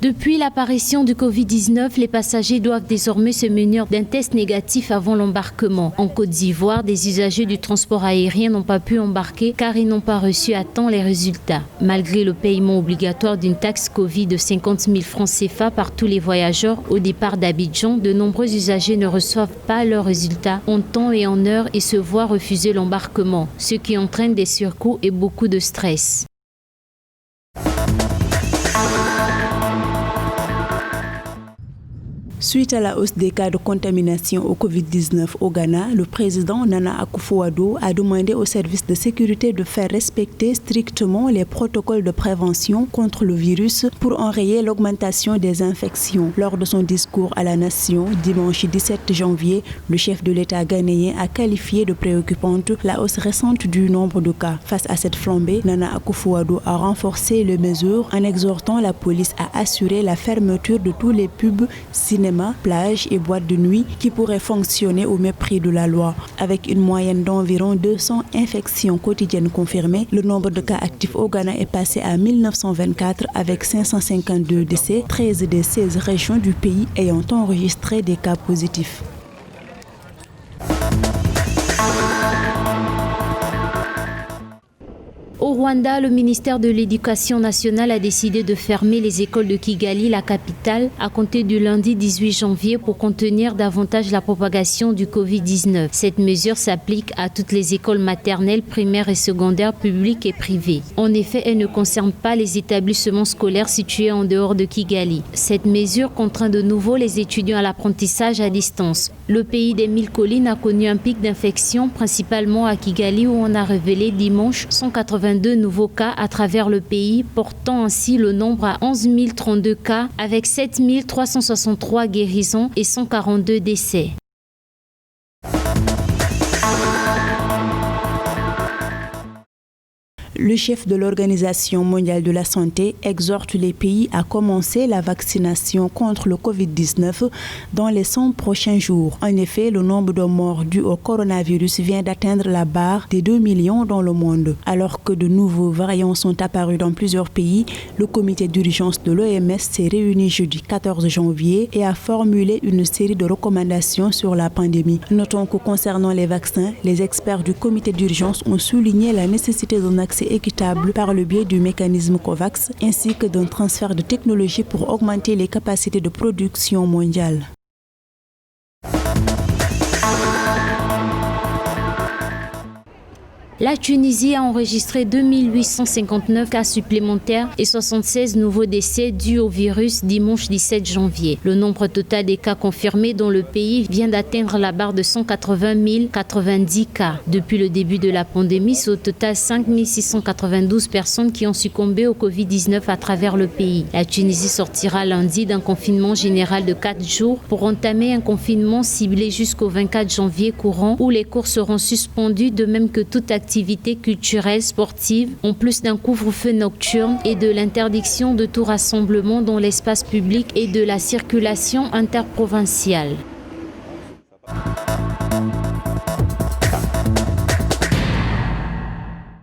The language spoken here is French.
Depuis l'apparition du Covid-19, les passagers doivent désormais se munir d'un test négatif avant l'embarquement. En Côte d'Ivoire, des usagers du transport aérien n'ont pas pu embarquer car ils n'ont pas reçu à temps les résultats. Malgré le paiement obligatoire d'une taxe Covid de 50 000 francs CFA par tous les voyageurs au départ d'Abidjan, de nombreux usagers ne reçoivent pas leurs résultats en temps et en heure et se voient refuser l'embarquement, ce qui entraîne des surcoûts et beaucoup de stress. Suite à la hausse des cas de contamination au Covid-19 au Ghana, le président Nana Akufo-Addo a demandé aux services de sécurité de faire respecter strictement les protocoles de prévention contre le virus pour enrayer l'augmentation des infections. Lors de son discours à la nation dimanche 17 janvier, le chef de l'État ghanéen a qualifié de préoccupante la hausse récente du nombre de cas. Face à cette flambée, Nana Akufo-Addo a renforcé les mesures en exhortant la police à assurer la fermeture de tous les pubs, cinémas, plages et boîtes de nuit qui pourraient fonctionner au mépris de la loi. Avec une moyenne d'environ 200 infections quotidiennes confirmées, le nombre de cas actifs au Ghana est passé à 1924 avec 552 décès, 13 des 16 régions du pays ayant enregistré des cas positifs. Au Rwanda, le ministère de l'Éducation nationale a décidé de fermer les écoles de Kigali, la capitale, à compter du lundi 18 janvier pour contenir davantage la propagation du Covid-19. Cette mesure s'applique à toutes les écoles maternelles, primaires et secondaires publiques et privées. En effet, elle ne concerne pas les établissements scolaires situés en dehors de Kigali. Cette mesure contraint de nouveau les étudiants à l'apprentissage à distance. Le pays des 1000 collines a connu un pic d'infection, principalement à Kigali où on a révélé dimanche 182 nouveaux cas à travers le pays, portant ainsi le nombre à 11 032 cas avec 7 363 guérisons et 142 décès. Le chef de l'Organisation mondiale de la santé exhorte les pays à commencer la vaccination contre le Covid-19 dans les 100 prochains jours. En effet, le nombre de morts dus au coronavirus vient d'atteindre la barre des 2 millions dans le monde. Alors que de nouveaux variants sont apparus dans plusieurs pays, le comité d'urgence de l'OMS s'est réuni jeudi 14 janvier et a formulé une série de recommandations sur la pandémie. Notons que concernant les vaccins, les experts du comité d'urgence ont souligné la nécessité d'un accès équitable par le biais du mécanisme COVAX ainsi que d'un transfert de technologie pour augmenter les capacités de production mondiale. La Tunisie a enregistré 2859 cas supplémentaires et 76 nouveaux décès dus au virus dimanche 17 janvier. Le nombre total des cas confirmés dans le pays vient d'atteindre la barre de 180 090 cas. Depuis le début de la pandémie, c'est au total 5 692 personnes qui ont succombé au Covid-19 à travers le pays. La Tunisie sortira lundi d'un confinement général de 4 jours pour entamer un confinement ciblé jusqu'au 24 janvier courant où les cours seront suspendus de même que toute activités culturelles, sportives, en plus d'un couvre-feu nocturne et de l'interdiction de tout rassemblement dans l'espace public et de la circulation interprovinciale.